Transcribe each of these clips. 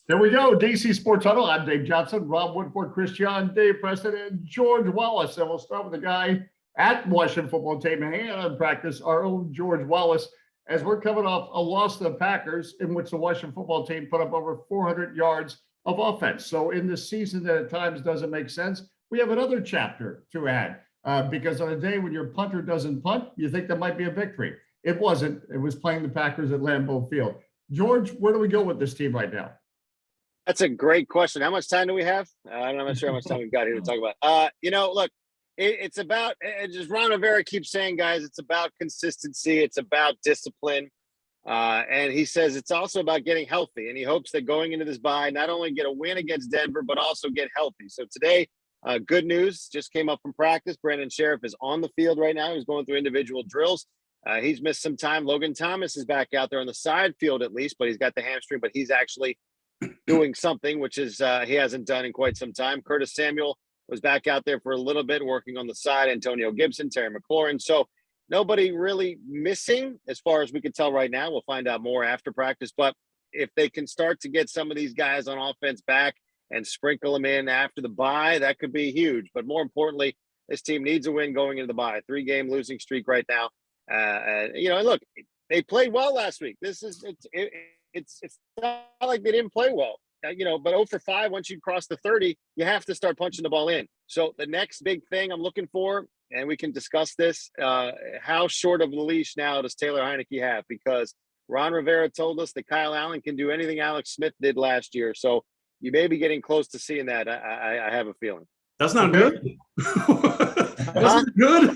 Here we go. DC Sports Huddle. I'm Dave Johnson, Rob Woodfork, Cichon, Dave Preston, and George Wallace. And we'll start with the guy at Washington football team hanging out in practice, our own George Wallace, as we're coming off a loss to the Packers in which the Washington football team put up over 400 yards of offense. So in this season that at times doesn't make sense, we have another chapter to add because on a day when your punter doesn't punt, you think that might be a victory. It wasn't. It was playing the Packers at Lambeau Field. George, where do we go with this team right now? That's a great question. How much time do we have? I'm not sure how much time we've got here to talk about. Look, it's about, just Ron Rivera keeps saying, guys, it's about consistency. It's about discipline. And he says it's also about getting healthy. And he hopes that going into this bye, not only get a win against Denver, but also get healthy. So today, good news just came up from practice. Brandon Sheriff is on the field right now. He's going through individual drills. He's missed some time. Logan Thomas is back out there on the side field at least, but he's got the hamstring, but he's actually doing something, which is he hasn't done in quite some time. Curtis Samuel was back out there for a little bit, working on the side. Antonio Gibson, Terry McLaurin. So nobody really missing as far as we can tell right now. We'll find out more after practice. But if they can start to get some of these guys on offense back and sprinkle them in after the bye, that could be huge. But more importantly, this team needs a win going into the bye. 3-game losing streak right now. And look, they played well last week. It's not like they didn't play well, but 0 for 5, once you cross the 30, you have to start punching the ball in. So the next big thing I'm looking for, and we can discuss this, how short of a leash now does Taylor Heinicke have? Because Ron Rivera told us that Kyle Allen can do anything Alex Smith did last year. So you may be getting close to seeing that. I have a feeling. That's not good. That's not good.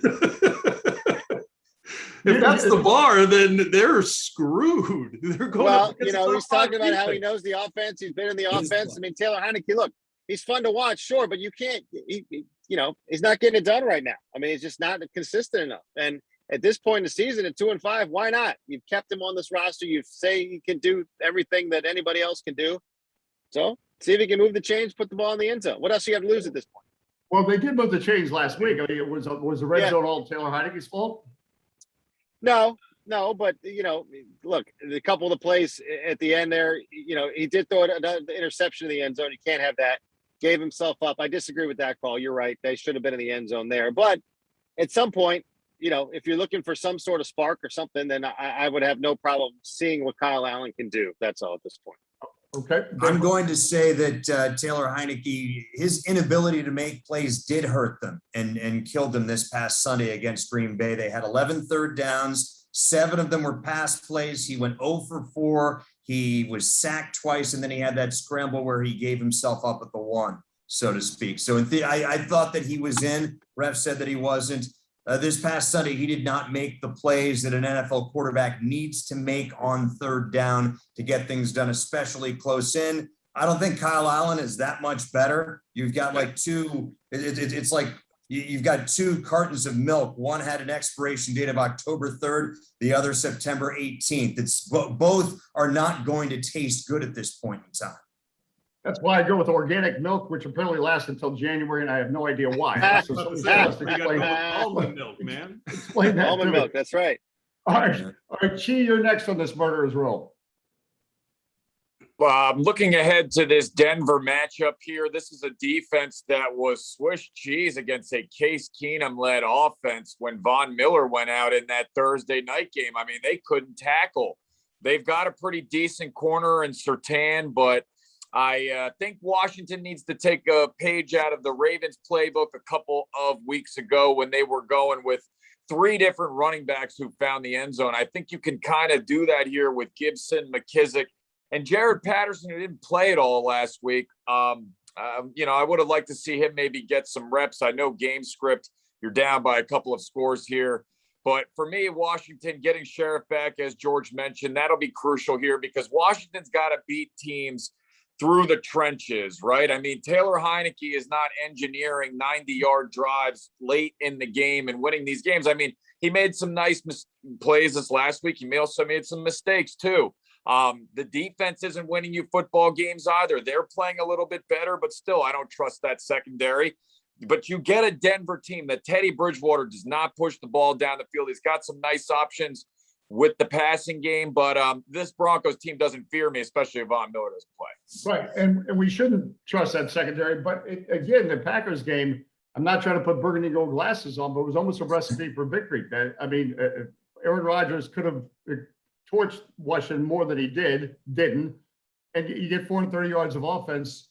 If that's the bar, then they're screwed. They're going. He's talking about how he knows the offense. He's been in the offense. I mean, Taylor Heinicke, look, he's fun to watch, sure, but you can't. He's not getting it done right now. I mean, he's just not consistent enough. And at this point in the season, at 2-5, why not? You've kept him on this roster. You say he can do everything that anybody else can do. So see if he can move the chains, put the ball in the end zone. What else do you have to lose at this point? Well, they did move the chains last week. I mean, it was the red zone all Taylor Heinicke's fault? No, but look, a couple of the plays at the end there, he did throw the interception in the end zone. You can't have that. Gave himself up. I disagree with that call. You're right. They should have been in the end zone there. But at some point, if you're looking for some sort of spark or something, then I would have no problem seeing what Kyle Allen can do. That's all at this point. Okay. I'm going to say that Taylor Heinicke, his inability to make plays did hurt them and killed them this past Sunday against Green Bay. They had 11 third downs. 7 of them were pass plays. He went 0 for 4. He was sacked twice, and then he had that scramble where he gave himself up at the 1, so to speak. So I thought that he was in. Ref said that he wasn't. This past Sunday, he did not make the plays that an NFL quarterback needs to make on third down to get things done, especially close in. I don't think Kyle Allen is that much better. You've got like it's like you've got 2 cartons of milk. One had an expiration date of October 3rd, the other September 18th. Both are not going to taste good at this point in time. That's why I go with organic milk, which apparently lasts until January, and I have no idea why. So almond milk, man. Explain that. Almond milk. That's right. All right, Chi, you're next on this murderer's roll. Well, I'm looking ahead to this Denver matchup here. This is a defense that was Swiss cheese against a Case Keenum-led offense when Von Miller went out in that Thursday night game. I mean, they couldn't tackle. They've got a pretty decent corner in Surtain, but I think Washington needs to take a page out of the Ravens playbook a couple of weeks ago when they were going with 3 different running backs who found the end zone. I think you can kind of do that here with Gibson, McKissick, and Jared Patterson, who didn't play at all last week. I would have liked to see him maybe get some reps. I know game script, you're down by a couple of scores here. But for me, Washington getting Sheriff back, as George mentioned, that'll be crucial here because Washington's got to beat teams through the trenches, right? I mean, Taylor Heinicke is not engineering 90-yard drives late in the game and winning these games. I mean, he made some nice plays this last week. He also made some mistakes too. The defense isn't winning you football games either. They're playing a little bit better, but still, I don't trust that secondary. But you get a Denver team that Teddy Bridgewater does not push the ball down the field. He's got some nice options with the passing game. But this Broncos team doesn't fear me, especially if Von Miller doesn't play. Right, and we shouldn't trust that secondary. But again, the Packers game, I'm not trying to put Burgundy and Gold glasses on, but it was almost a recipe for victory. I mean, Aaron Rodgers could have torched Washington more than he didn't, and you get 430 yards of offense.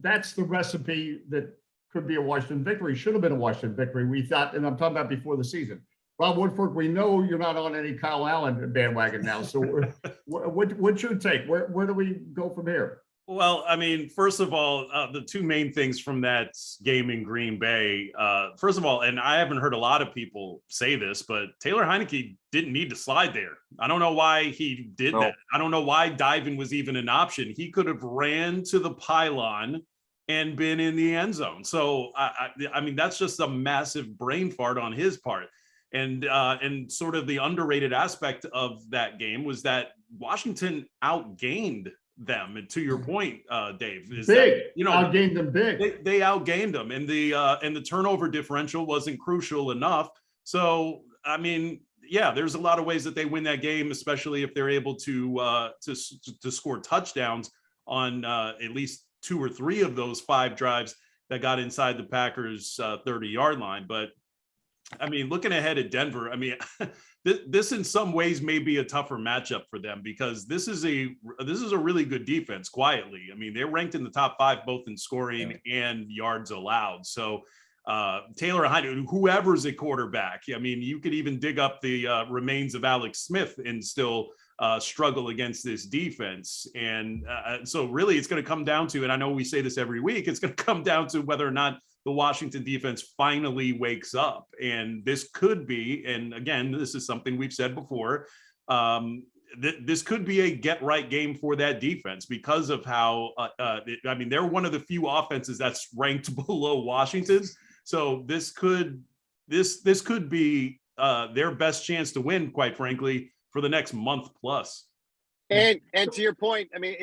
That's the recipe that could be a Washington victory. Should have been a Washington victory, we thought, and I'm talking about before the season. Rob Woodfork, we know you're not on any Kyle Allen bandwagon now. So what's your take? Where do we go from here? Well, I mean, first of all, the two main things from that game in Green Bay, first of all, and I haven't heard a lot of people say this, but Taylor Heineke didn't need to slide there. I don't know why he did that. I don't know why diving was even an option. He could have ran to the pylon and been in the end zone. So, I mean, that's just a massive brain fart on his part. And sort of the underrated aspect of that game was that Washington outgained them. And to your point, Dave, is big, that, you know, outgained them big. They outgained them, and the turnover differential wasn't crucial enough. So, I mean, yeah, there's a lot of ways that they win that game, especially if they're able to score touchdowns on at least 2 or 3 of those 5 drives that got inside the Packers' 30-yard line. But I mean, looking ahead at Denver, I mean, this in some ways may be a tougher matchup for them because this is a really good defense quietly. I mean, they're ranked in the top 5 both in scoring and yards allowed. So Taylor Heineke, whoever's a quarterback, I mean, you could even dig up the remains of Alex Smith and still struggle against this defense. And so really it's going to come down to, and I know we say this every week, it's going to come down to whether or not the Washington defense finally wakes up. And this could be, and again, this is something we've said before, this could be a get right game for that defense because of how, I mean, they're one of the few offenses that's ranked below Washington's. So this could be their best chance to win, quite frankly, for the next month plus. And to your point, I mean,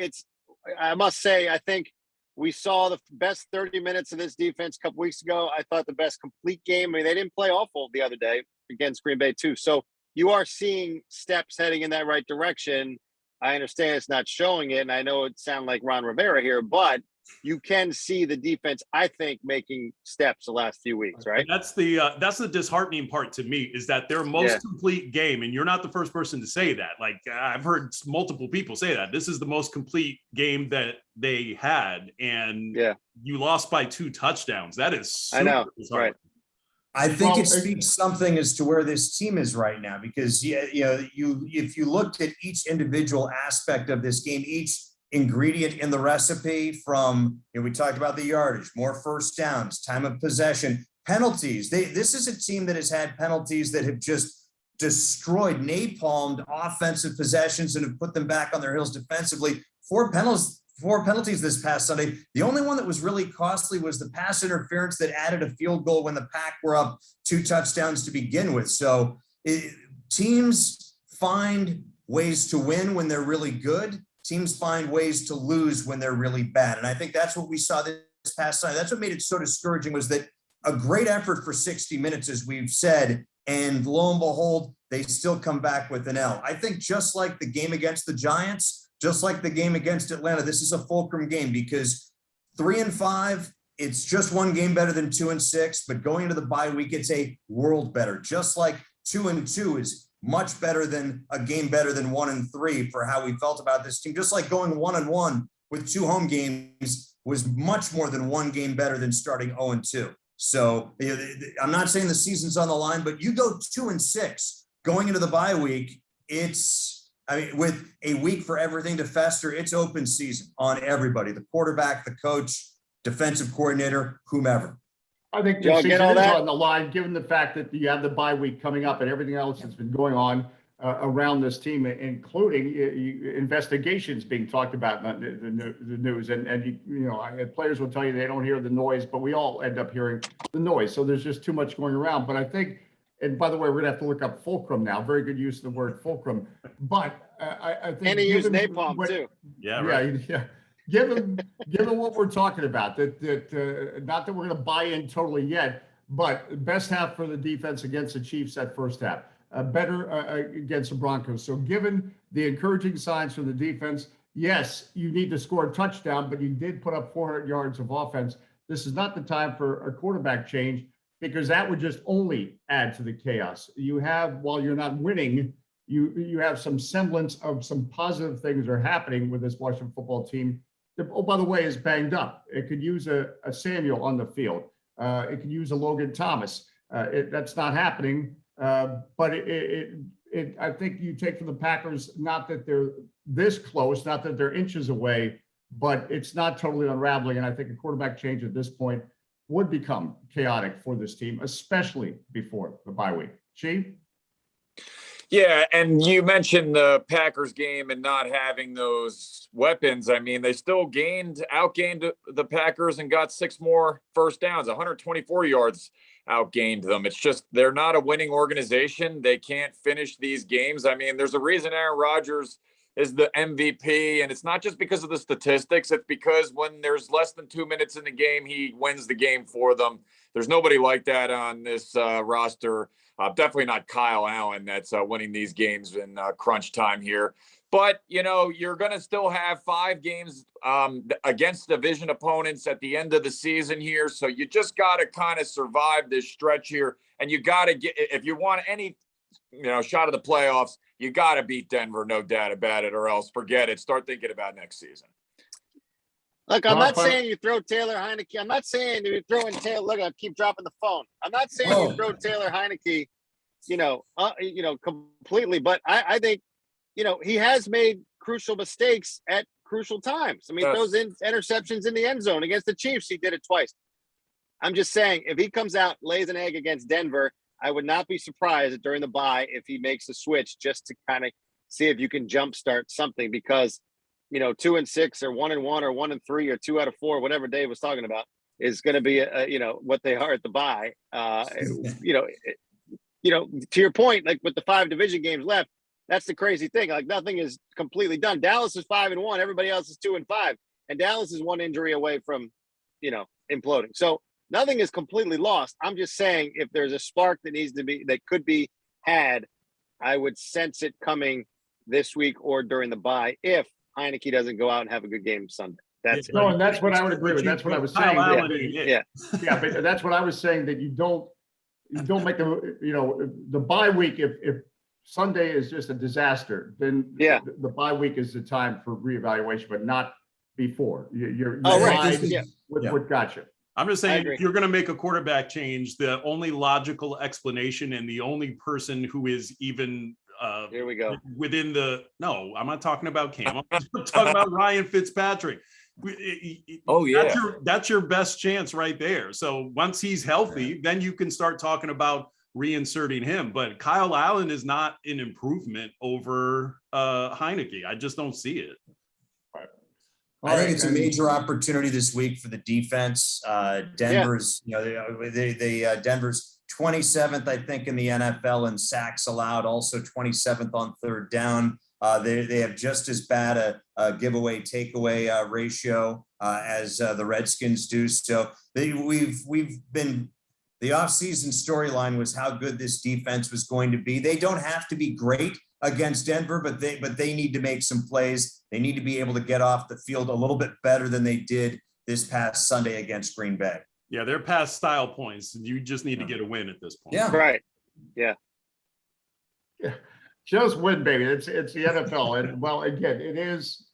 I must say, I think we saw the best 30 minutes of this defense a couple weeks ago. I thought the best complete game. I mean, they didn't play awful the other day against Green Bay too. So you are seeing steps heading in that right direction. I understand it's not showing it, and I know it sounds like Ron Rivera here, but you can see the defense, I think, making steps the last few weeks, right? That's the disheartening part to me, is that their most complete game, and you're not the first person to say that. Like, I've heard multiple people say that. This is the most complete game that they had, and you lost by 2 touchdowns. That is super disheartening. Right. I think it speaks something as to where this team is right now, because if you looked at each individual aspect of this game, each ingredient in the recipe, from, we talked about the yardage, more first downs, time of possession, penalties. This is a team that has had penalties that have just destroyed, napalmed offensive possessions and have put them back on their heels defensively. 4 penalties this past Sunday. The only one that was really costly was the pass interference that added a field goal when the Pack were up 2 touchdowns to begin with. So teams find ways to win when they're really good. Teams find ways to lose when they're really bad. And I think that's what we saw this past Sunday. That's what made it so discouraging, was that a great effort for 60 minutes, as we've said, and lo and behold, they still come back with an L. I think just like the game against the Giants, just like the game against Atlanta, this is a fulcrum game, because 3-5, it's just 1 game better than 2-6, but going into the bye week, it's a world better. Just like 2-2 is much better than a game better than 1-3 for how we felt about this team. Just like going 1-1 with 2 home games was much more than 1 game better than starting 0-2. So I'm not saying the season's on the line, but you go 2-6 going into the bye week, with a week for everything to fester, it's open season on everybody, the quarterback, the coach, defensive coordinator, whomever. I think the season is on the line, given the fact that you have the bye week coming up and everything else that's been going on around this team, including investigations being talked about in the news. And players will tell you they don't hear the noise, but we all end up hearing the noise. So there's just too much going around. But I think, and by the way, we're going to have to look up fulcrum now. Very good use of the word fulcrum. But I think. And he used napalm too. Yeah, right. Yeah. Given what we're talking about, that not that we're going to buy in totally yet, but best half for the defense against the Chiefs that first half. better against the Broncos. So given the encouraging signs from the defense, yes, you need to score a touchdown, but you did put up 400 yards of offense. This is not the time for a quarterback change, because that would just only add to the chaos. You have, while you're not winning, you have some semblance of some positive things are happening with this Washington football team. Oh, by the way, is banged up. It could use a Samuel on the field. It could use a Logan Thomas. That's not happening. But I think you take from the Packers, not that they're this close, not that they're inches away, but it's not totally unraveling. And I think a quarterback change at this point would become chaotic for this team, especially before the bye week. Chief? Yeah, and you mentioned the Packers game and not having those weapons. I mean, they still outgained the Packers and got 6 more first downs, 124 yards outgained them. It's just they're not a winning organization. They can't finish these games. I mean, there's a reason Aaron Rodgers is the MVP, and it's not just because of the statistics. It's because when there's less than 2 minutes in the game, he wins the game for them. There's nobody like that on this roster. Definitely not Kyle Allen that's winning these games in crunch time here. But, you're going to still have 5 games against division opponents at the end of the season here. So you just got to kind of survive this stretch here. And you got to get, if you want any, shot of the playoffs, you got to beat Denver, no doubt about it, or else forget it. Start thinking about next season. Look, I'm not saying you throw Taylor Heineke. I'm not saying you're throwing Taylor. Look, I keep dropping the phone. I'm not saying you throw Taylor Heineke, completely. But I think, he has made crucial mistakes at crucial times. I mean, those interceptions in the end zone against the Chiefs, he did it twice. I'm just saying, if he comes out, lays an egg against Denver, I would not be surprised that during the bye if he makes a switch just to kind of see if you can jumpstart something, because 2-6 or 1-1 or 1-3 or 2 out of 4, whatever Dave was talking about, is going to be what they are at the bye. To your point, like with the 5 division games left, that's the crazy thing. Like nothing is completely done. Dallas is 5-1, everybody else is 2-5, and Dallas is 1 injury away from imploding. So nothing is completely lost. I'm just saying, if there's a spark that could be had, I would sense it coming this week or during the bye if Heineke doesn't go out and have a good game Sunday. That's it. No, and that's what I would agree with. That's what I was saying. Yeah. Yeah, but that's what I was saying, that you don't make the bye week. If Sunday is just a disaster, then the bye week is the time for reevaluation, but not before. You're right. What got you? I'm just saying, if you're going to make a quarterback change, the only logical explanation and the only person who is even here we go within no, I'm not talking about Cam. I'm talking about Ryan Fitzpatrick. That's your best chance right there. So once he's healthy, then you can start talking about reinserting him. But Kyle Allen is not an improvement over Heineke. I just don't see it. I think it's a major opportunity this week for the defense. Denver's, Denver's 27th, I think, in the NFL in sacks allowed, also 27th on third down. They have just as bad a giveaway takeaway ratio as the Redskins do. So we've been, the offseason storyline was how good this defense was going to be. They don't have to be great against Denver, but they need to make some plays. They need to be able to get off the field a little bit better than they did this past Sunday against Green Bay. Yeah, they're past style points. You just need to get a win at this point. Yeah, right. Yeah. Just win, baby. It's the NFL, and well, again, it is.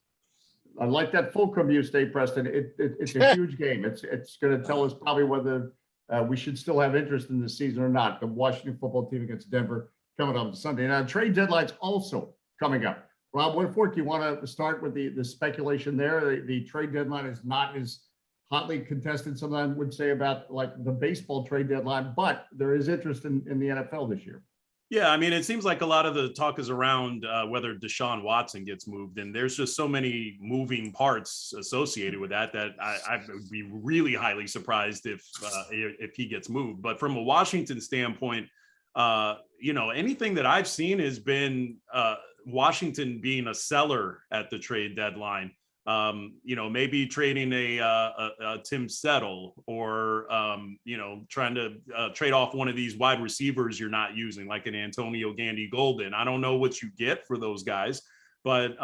I like that Fulcrum you state, Preston. It's a huge game. It's going to tell us probably whether we should still have interest in this season or not. The Washington football team against Denver coming up Sunday. Now, trade deadline's also coming up. Rob Woodfork, you want to start with the speculation there? The trade deadline is not as hotly contested, some would say, about like the baseball trade deadline, but there is interest in the NFL this year. Yeah, I mean, it seems like a lot of the talk is around whether Deshaun Watson gets moved, and there's just so many moving parts associated with that I would be really highly surprised if he gets moved. But from a Washington standpoint, anything that I've seen has been Washington being a seller at the trade deadline. Maybe trading a Tim Settle or, trying to trade off one of these wide receivers you're not using, like an Antonio Gandy Golden. I don't know what you get for those guys, but,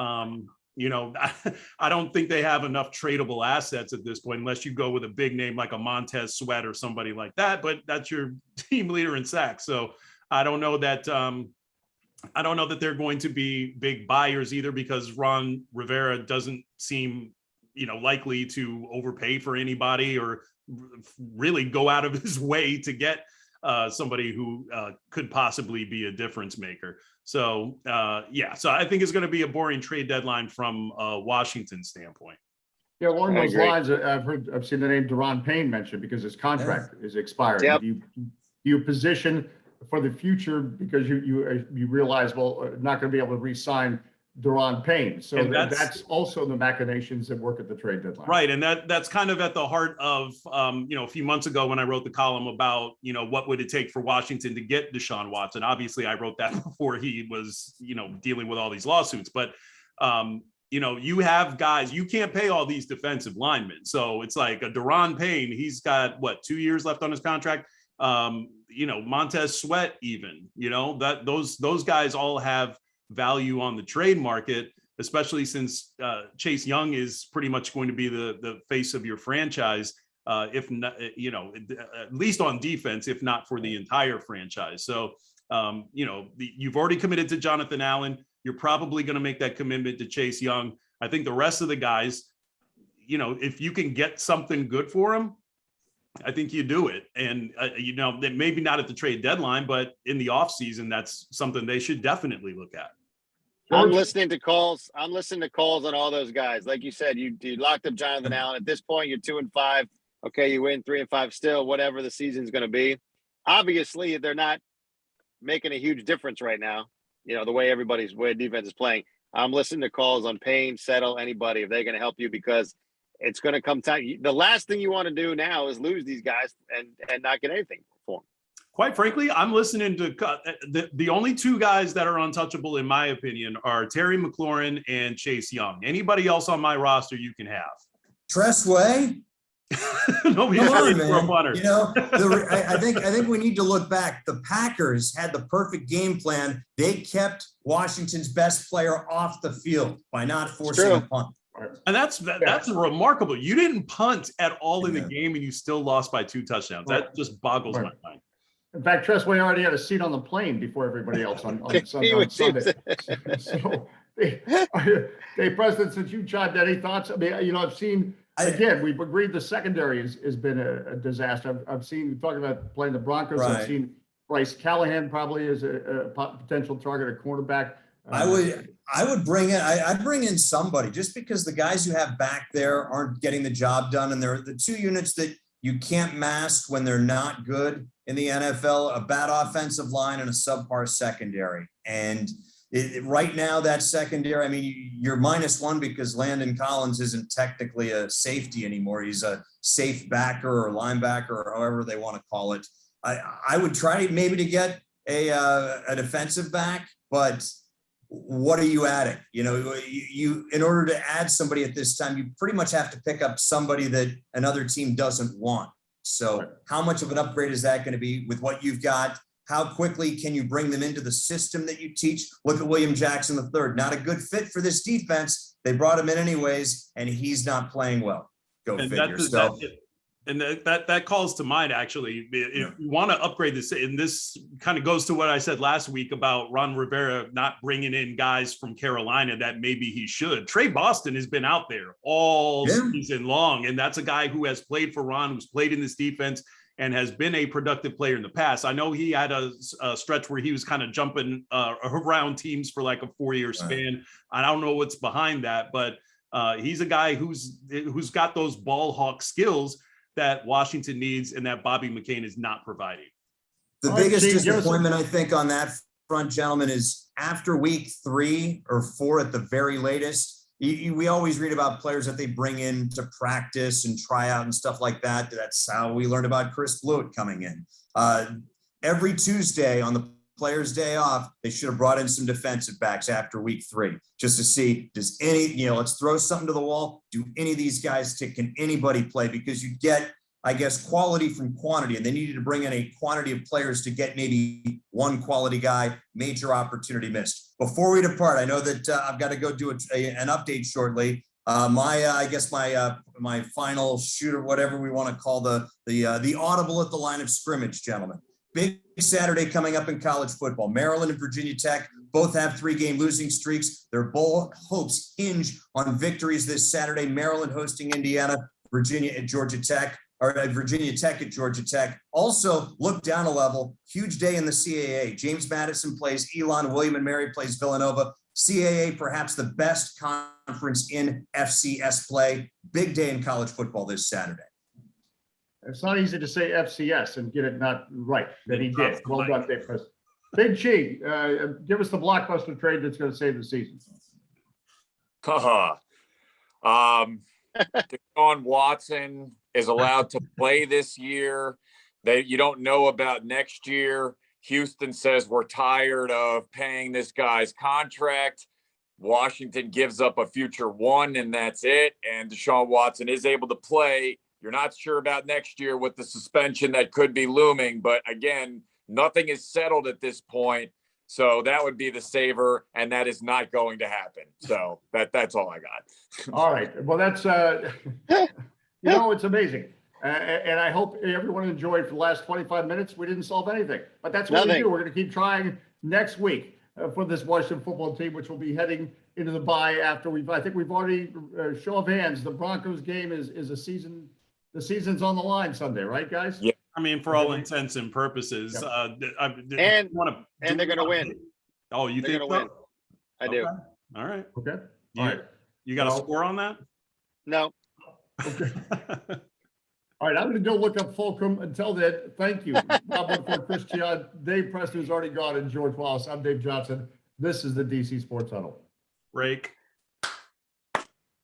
I don't think they have enough tradable assets at this point, unless you go with a big name like a Montez Sweat or somebody like that, but that's your team leader in sacks. So I don't know that they're going to be big buyers either, because Ron Rivera doesn't seem, likely to overpay for anybody or really go out of his way to get somebody who could possibly be a difference maker. So, so I think it's going to be a boring trade deadline from a Washington standpoint. Yeah, along those lines, I've seen the name Deron Payne mentioned because his contract is expiring. Yep. You position for the future because you realize, well, not going to be able to re-sign Deron Payne. So that's also the machinations that work at the trade deadline. Right. And that's kind of at the heart of, a few months ago when I wrote the column about, what would it take for Washington to get Deshaun Watson? Obviously, I wrote that before he was, dealing with all these lawsuits. But, you have guys, you can't pay all these defensive linemen. So it's like a Deron Payne, he's got 2 years left on his contract. Montez Sweat even, those guys all have value on the trade market, especially since Chase Young is pretty much going to be the face of your franchise, if not, at least on defense, if not for the entire franchise. So, you've already committed to Jonathan Allen. You're probably going to make that commitment to Chase Young. I think the rest of the guys, if you can get something good for them, I think you do it. And, maybe not at the trade deadline, but in the offseason, that's something they should definitely look at. I'm listening to calls on all those guys. Like you said, you locked up Jonathan Allen. At this point, you're 2-5. Okay, you win 3-5 still, whatever the season's going to be. Obviously, they're not making a huge difference right now, the way defense is playing. I'm listening to calls on Payne, Settle, anybody, if they're going to help you, because it's going to come time. The last thing you want to do now is lose these guys and not get anything for them. Quite frankly, I'm listening to the only two guys that are untouchable, in my opinion, are Terry McLaurin and Chase Young. Anybody else on my roster you can have. Tressway? Nobody's ready for a punter. I think we need to look back. The Packers had the perfect game plan. They kept Washington's best player off the field by not forcing a punt. And that's remarkable. You didn't punt at all in the game, and you still lost by 2 touchdowns. That just boggles my mind. In fact, Tressway already had a seat on the plane before everybody else on Sunday. So, Dave Preston, since you chimed in, any thoughts? I mean, I've seen, again, we've agreed the secondary has been a disaster. I've seen, talking about playing the Broncos, right. I've seen Bryce Callahan probably as a potential target at cornerback. I would bring in, I'd bring in somebody, just because the guys you have back there aren't getting the job done. And they're the two units that you can't mask when they're not good in the NFL, a bad offensive line and a subpar secondary. And right now that secondary, I mean, you're -1 because Landon Collins isn't technically a safety anymore. He's a safe backer or linebacker or however they want to call it. I would try maybe to get a defensive back, but what are you adding? You in order to add somebody at this time, you pretty much have to pick up somebody that another team doesn't want. So how much of an upgrade is that going to be with what you've got? How quickly can you bring them into the system that you teach? Look at William Jackson III, not a good fit for this defense. They brought him in anyways, and he's not playing well. Go figure. And that calls to mind, actually. If you want to upgrade this, and this kind of goes to what I said last week about Ron Rivera not bringing in guys from Carolina that maybe he should. Trey Boston has been out there all season long, and that's a guy who has played for Ron, who's played in this defense, and has been a productive player in the past. I know he had a stretch where he was kind of jumping around teams for like a 4-year span. I don't know what's behind that, but he's a guy who's got those ball hawk skills that Washington needs and that Bobby McCain is not providing. The biggest disappointment, I think, on that front, gentlemen, is after week 3 or 4 at the very latest, we always read about players that they bring in to practice and try out and stuff like that. That's how we learned about Chris Blewett coming in. Every Tuesday on the players' day off, they should have brought in some defensive backs after week 3 just to see, does any, let's throw something to the wall. Do any of these guys tick? Can anybody play? Because you get, I guess, quality from quantity, and they needed to bring in a quantity of players to get maybe one quality guy. Major opportunity missed. Before we depart, I know that I've got to go do an update shortly. My final shoot, or whatever we want to call the audible at the line of scrimmage, gentlemen. Big Saturday coming up in college football. Maryland and Virginia Tech both have 3-game losing streaks. Their bowl hopes hinge on victories this Saturday. Maryland hosting Indiana, Virginia at Georgia Tech, or Virginia Tech at Georgia Tech. Also, look down a level. Huge day in the CAA. James Madison plays Elon. William and Mary plays Villanova. CAA, perhaps the best conference in FCS play. Big day in college football this Saturday. It's not easy to say FCS and get it not right, but he did. Well done, Dave Preston. Big G, give us the blockbuster trade that's going to save the season. Deshaun Watson is allowed to play this year. You don't know about next year. Houston says we're tired of paying this guy's contract. Washington gives up a future 1, and that's it. And Deshaun Watson is able to play. You're not sure about next year with the suspension that could be looming. But again, nothing is settled at this point. So that would be the saver, and that is not going to happen. So that's all I got. All right. Well, that's, it's amazing. And I hope everyone enjoyed for the last 25 minutes. We didn't solve anything, but that's what we do. We're going to keep trying next week for this Washington football team, which will be heading into the bye after I think we've already, show of hands, the Broncos game is a season. The season's on the line Sunday, right, guys? Yeah. I mean, for all intents and purposes, and they're going to win. Oh, you think they're going to win? I do. All right. Okay. All right. You got a score on that? No. Okay. All right. I'm going to go look up Fulcrum. Until then, thank you. Rob Woodfork, Cichon, Dave Preston, who's already gone, and George Wallace. I'm Dave Johnson. This is the DC Sports Huddle. Rake.